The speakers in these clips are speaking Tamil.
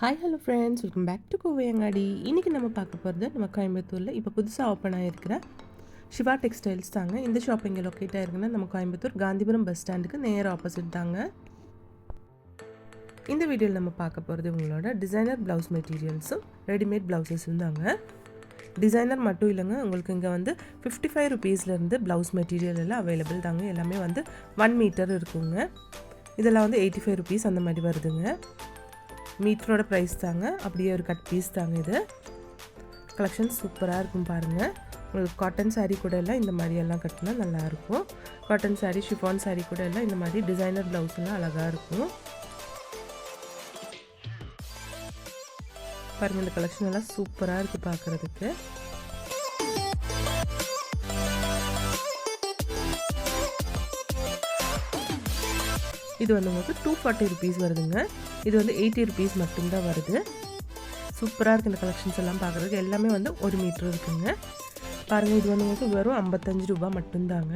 Hi hello friends, welcome back to Kovaiyangadi. இன்றைக்கி நம்ம பார்க்க போகிறது நம்ம கோயம்புத்தூரில் இப்போ புதுசாக ஓப்பன் ஆகிருக்கிற சிவா டெக்ஸ்டைல்ஸ் தாங்க. இந்த ஷாப் இங்கே லொக்கேட் ஆகிருக்குன்னா நம்ம கோயம்புத்தூர் காந்திபுரம் பஸ் ஸ்டாண்டுக்கு நேர் ஆப்போசிட் தாங்க. இந்த வீடியோவில் நம்ம பார்க்க போகிறது உங்களோட டிசைனர் ப்ளவுஸ் மெட்டீரியல்ஸும் ரெடிமேட் ப்ளவுசஸும் தாங்க. டிசைனர் மட்டும் இல்லைங்க, உங்களுக்கு இங்கே வந்து 55 ருபீஸ்லேருந்து ப்ளவுஸ் மெட்டீரியல் எல்லாம் அவைலபிள் தாங்க. எல்லாமே வந்து 1 மீட்டர் இருக்குங்க. இதெல்லாம் வந்து 85 ருபீஸ் அந்த மாதிரி வருதுங்க. மீட்டரோட ப்ரைஸ் தாங்க. அப்படியே ஒரு கட் பீஸ் தாங்க. இது கலெக்ஷன் சூப்பராக இருக்கும் பாருங்கள். உங்களுக்கு காட்டன் சாரீ கூட எல்லாம் இந்த மாதிரி எல்லாம் கட்டினா நல்லாயிருக்கும். காட்டன் சாரீ, ஷிஃபான் சாரீ கூட எல்லாம் இந்த மாதிரி டிசைனர் ப்ளவுஸ் எல்லாம் அழகாக இருக்கும் பாருங்கள். இந்த கலெக்ஷன் எல்லாம் சூப்பராக இருக்குது பார்க்குறதுக்கு. இது வந்து உங்களுக்கு 240 ருபீஸ் வருதுங்க. இது வந்து 80 ருபீஸ் மட்டும்தான் வருது. சூப்பராக இருக்குது இந்த கலெக்ஷன்ஸ் எல்லாம் பார்க்குறதுக்கு. எல்லாமே வந்து 1 மீட்டர் இருக்குங்க பாருங்கள். இது வந்து உங்களுக்கு வெறும் 55 ரூபா மட்டும்தாங்க.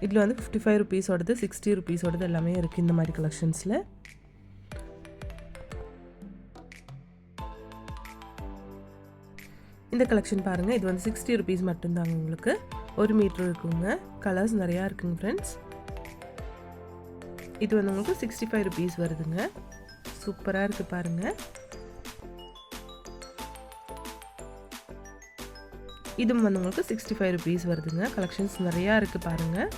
இதில் வந்து 55 ருபீஸோடது, 60 ருபீஸோடது எல்லாமே இருக்குது இந்த மாதிரி கலெக்ஷன்ஸில். இந்த கலெக்ஷன் பாருங்கள். இது வந்து 60 ருபீஸ் மட்டும்தாங்க. உங்களுக்கு 1 மீட்டர் இருக்குங்க. கலர்ஸ் நிறையா இருக்குங்க ஃப்ரெண்ட்ஸ். இது வந்து உங்களுக்கு 65 ருபீஸ் வருதுங்க. சூப்பராக இருக்குது பாருங்கள். இதுவும் வந்து உங்களுக்கு 65 ருபீஸ் வருதுங்க. கலெக்ஷன்ஸ் நிறையா இருக்குது பாருங்கள்.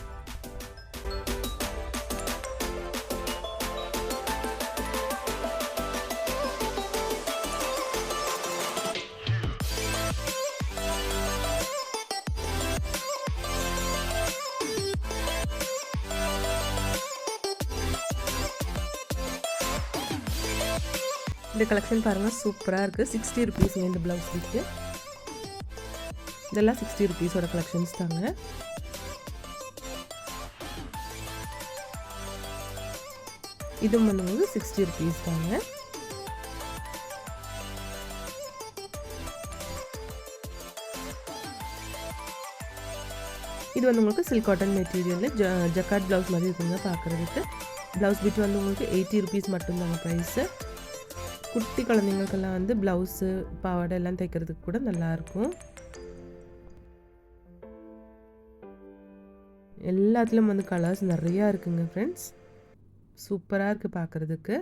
இந்த கலெக்ஷன் பாருங்கள், சூப்பராக இருக்குது. 60 ருபீஸ் இந்த ப்ளவுஸ் விட்டு. இதெல்லாம் 60 ருபீஸோட கலெக்ஷன்ஸ் தாங்க. இதுவும் வந்து 60 ருபீஸ் தாங்க. இது வந்து உங்களுக்கு சில்க் காட்டன் மெட்டீரியலில் ஜக்கார்ட் ப்ளவுஸ் மாதிரி இருக்குங்க பார்க்குறதுக்கு. ப்ளவுஸ் பிட் வந்து உங்களுக்கு 80 ருபீஸ் மட்டும்தாங்க ப்ரைஸு. குட்டி குழந்தைங்களுக்கெல்லாம் வந்து ப்ளவுஸு, பாவாடை எல்லாம் தைக்கிறதுக்கு கூட நல்லாயிருக்கும். எல்லாத்துலேயும் வந்து கலர்ஸ் நிறையா இருக்குங்க ஃப்ரெண்ட்ஸ். சூப்பராக இருக்குது பார்க்குறதுக்கு.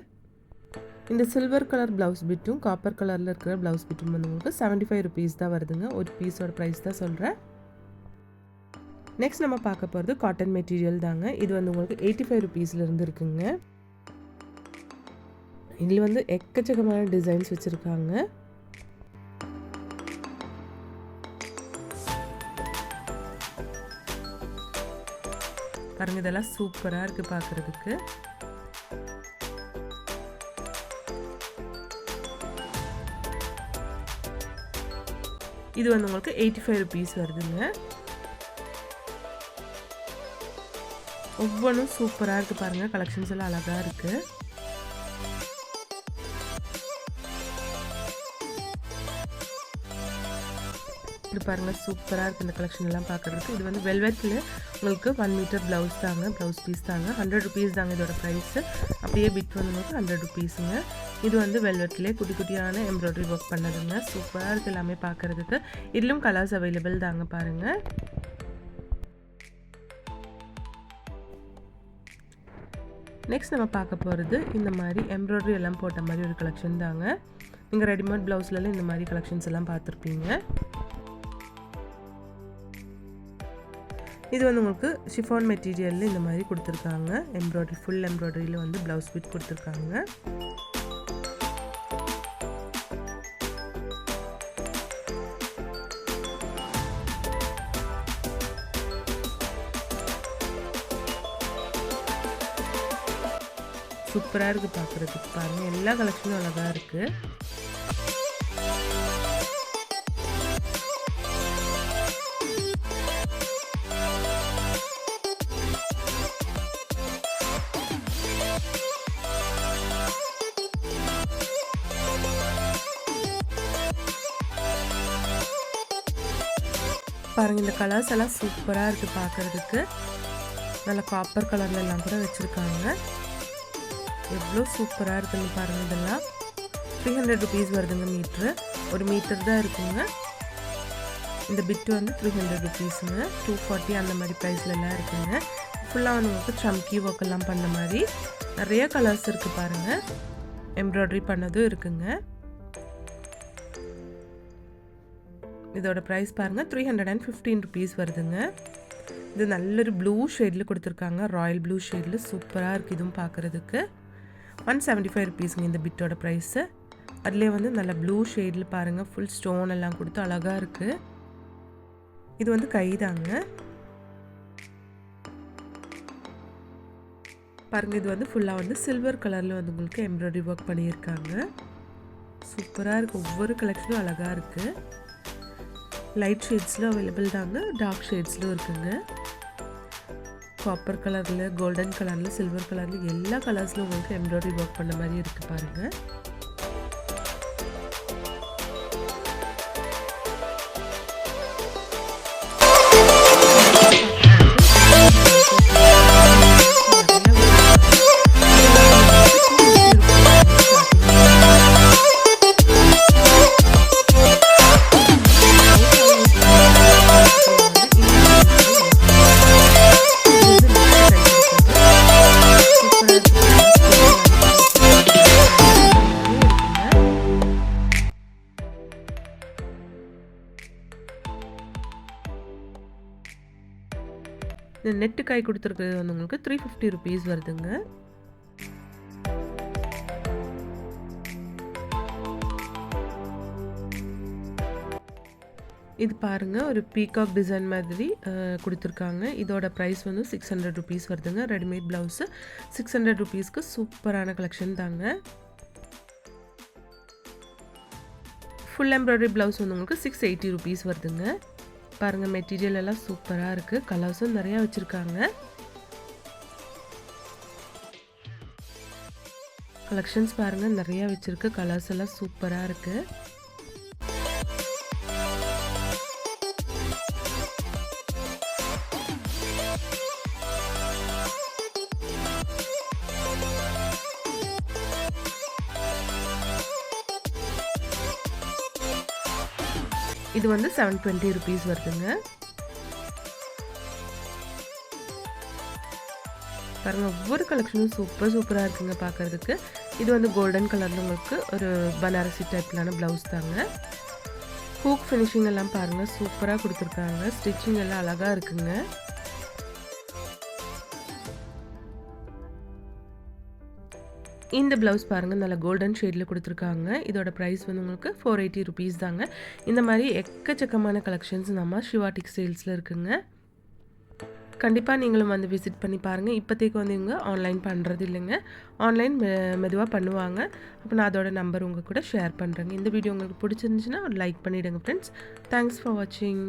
இந்த சில்வர் கலர் ப்ளவுஸ் பிட்டும் காப்பர் கலரில் இருக்கிற ப்ளவுஸ் பிட்டும் வந்து உங்களுக்கு 75 ருபீஸ் தான் வருதுங்க. ஒரு பீஸோட ப்ரைஸ் தான் சொல்கிறேன். நெக்ஸ்ட் நம்ம பார்க்க போகிறது காட்டன் மெட்டீரியல் தாங்க. இது வந்து உங்களுக்கு 85 ருபீஸ்லேருந்து இருக்குங்க. இதில் வந்து எக்கச்சக்கமான டிசைன்ஸ் வச்சுருக்காங்க. பாருங்கள், இதெல்லாம் சூப்பராக இருக்குது பார்க்குறதுக்கு. இது வந்து உங்களுக்கு 85 ருபீஸ் வருதுங்க. ஒவ்வொன்றும் சூப்பராக இருக்குது பாருங்கள். கலெக்ஷன்ஸ் எல்லாம் அழகாக இருக்குது. இது பாருங்கள், சூப்பராக இருக்குது இந்த கலெக்ஷன் எல்லாம் பார்க்குறதுக்கு. இது வந்து வெல்வெட்டில் உங்களுக்கு 1 மீட்டர் ப்ளவுஸ் தாங்க. ப்ளவுஸ் பீஸ் தாங்க. 100 ருபீஸ் தாங்க இதோட ப்ரைஸு. அப்படியே பிட் வந்து உங்களுக்கு 100 ருபீஸுங்க. இது வந்து வெல்வெட்லேயே குட்டி குட்டியான எம்ப்ராய்டரி ஒர்க் பண்ணதுங்க. சூப்பராக இருக்குது எல்லாமே பார்க்குறதுக்கு. இதிலும் கலர்ஸ் அவைலபிள் தாங்க பாருங்கள். நெக்ஸ்ட் நம்ம பார்க்க போகிறது இந்த மாதிரி எம்ப்ராய்டரி எல்லாம் போட்ட மாதிரி ஒரு கலெக்ஷன் தாங்க. நீங்கள் ரெடிமேட் ப்ளவுஸ்லாம் இந்த மாதிரி கலெக்ஷன்ஸ் எல்லாம் பார்த்துருப்பீங்க. இது வந்து உங்களுக்கு ஷிஃபான் மெட்டீரியலில் இந்த மாதிரி கொடுத்துருக்காங்க. எம்ப்ராய்டரி, ஃபுல் எம்ப்ராய்டரியில் வந்து ப்ளவுஸ் பிட் கொடுத்துருக்காங்க. சூப்பராக இருக்குது பார்க்குறதுக்கு. பாருங்கள், எல்லா கலெக்ஷனும் அழகாக இருக்குது. பாருங்கள், இந்த கலர்ஸ் எல்லாம் சூப்பராக இருக்குது பார்க்குறதுக்கு. நல்ல காப்பர் கலர்ல எல்லாம் கூட வச்சுருக்காங்க. எவ்வளோ சூப்பராக இருக்குன்னு பாருங்கள். இதெல்லாம் 300 ருபீஸ் வருதுங்க மீட்ரு. ஒரு மீட்டர் தான் இருக்குங்க. இந்த பிட்டு வந்து 300 ருபீஸுங்க. 240 அந்த மாதிரி ப்ரைஸ்லலாம் இருக்குங்க. ஃபுல்லாக உங்களுக்கு சம்கி ஒர்க் எல்லாம் பண்ண மாதிரி நிறைய கலர்ஸ் இருக்குது பாருங்கள். எம்ப்ராய்டரி பண்ணதும் இருக்குங்க. இதோட ப்ரைஸ் பாருங்கள் 315 ருபீஸ் வருதுங்க. இது நல்லொரு ப்ளூ ஷேடில் கொடுத்துருக்காங்க. ராயல் ப்ளூ ஷேடில் சூப்பராக இருக்குது. இதுவும் பார்க்குறதுக்கு 175 ருபீஸுங்க இந்த பிட்டோட ப்ரைஸு. அதுலேயே வந்து நல்ல ப்ளூ ஷேடில் பாருங்கள், ஃபுல் ஸ்டோன் எல்லாம் கொடுத்து அழகாக இருக்குது. இது வந்து கைதாங்க பாருங்கள். இது வந்து ஃபுல்லாக வந்து சில்வர் கலரில் வந்து உங்களுக்கு எம்ப்ராய்டரி ஒர்க் பண்ணியிருக்காங்க. சூப்பராக இருக்குது. ஒவ்வொரு கலெக்ஷனும் அழகாக இருக்குது. லைட் ஷேட்ஸில் அவைலபிள் தாங்க, டார்க் ஷேட்ஸ்லும் இருக்குங்க. காப்பர் கலரில், கோல்டன் கலரில், சில்வர் கலரில் எல்லா கலர்ஸில் உங்களுக்கு எம்ப்ராய்டரி ஒர்க் பண்ண மாதிரி இருக்குது பாருங்கள். இந்த நெட்டு காய் கொடுத்துருக்கிறது வந்து உங்களுக்கு 350 ருபீஸ் வருதுங்க. இது பாருங்கள், ஒரு பீகாக் டிசைன் மாதிரி கொடுத்துருக்காங்க. இதோட ப்ரைஸ் வந்து 600 ருபீஸ் வருதுங்க. ரெடிமேட் ப்ளவுஸு 600 ருபீஸ்க்கு சூப்பரான கலெக்ஷன் தாங்க. ஃபுல் எம்ப்ராய்டரி ப்ளவுஸ் வந்து உங்களுக்கு 680 ருபீஸ் வருதுங்க. பாருங்கள், மெட்டீரியல் எல்லாம் சூப்பராக இருக்குது. கலர்ஸும் நிறையா வச்சுருக்காங்க. கலெக்ஷன்ஸ் பாருங்கள், நிறையா வச்சுருக்கு. கலர்ஸ் எல்லாம் சூப்பராக இருக்குது. இது வந்து 720 ருபீஸ் வருதுங்க. பாருங்கள், ஒவ்வொரு கலெக்ஷனும் சூப்பராக இருக்குங்க பார்க்குறதுக்கு. இது வந்து கோல்டன் கலரில் உங்களுக்கு ஒரு பனாரசி டைப்லான ப்ளவுஸ் தாங்க. ஹூக் ஃபினிஷிங் எல்லாம் பாருங்கள், சூப்பராக கொடுத்துருக்காங்க. ஸ்டிச்சிங் எல்லாம் அழகாக இருக்குங்க. இந்த ப்ளவுஸ் பாருங்கள், நல்ல கோல்டன் ஷேடில் கொடுத்துருக்காங்க. இதோட ப்ரைஸ் வந்து உங்களுக்கு 480 ருபீஸ் தாங்க. இந்த மாதிரி எக்கச்சக்கமான கலெக்ஷன்ஸ் நம்ம சிவா டெக்ஸ்டைல்ஸில் இருக்குங்க. கண்டிப்பாக நீங்களும் வந்து விசிட் பண்ணி பாருங்கள். இப்போதைக்கு வந்து இவங்க ஆன்லைன் பண்ணுறது இல்லைங்க. ஆன்லைன் மெதுவாக பண்ணுவாங்க. அப்போ நான் அதோட நம்பர் உங்கள் கூட ஷேர் பண்ணுறேங்க. இந்த வீடியோ உங்களுக்கு பிடிச்சிருந்துச்சுன்னா ஒரு லைக் பண்ணிவிடுங்க ஃப்ரெண்ட்ஸ். தேங்க்ஸ் ஃபார் வாட்சிங்.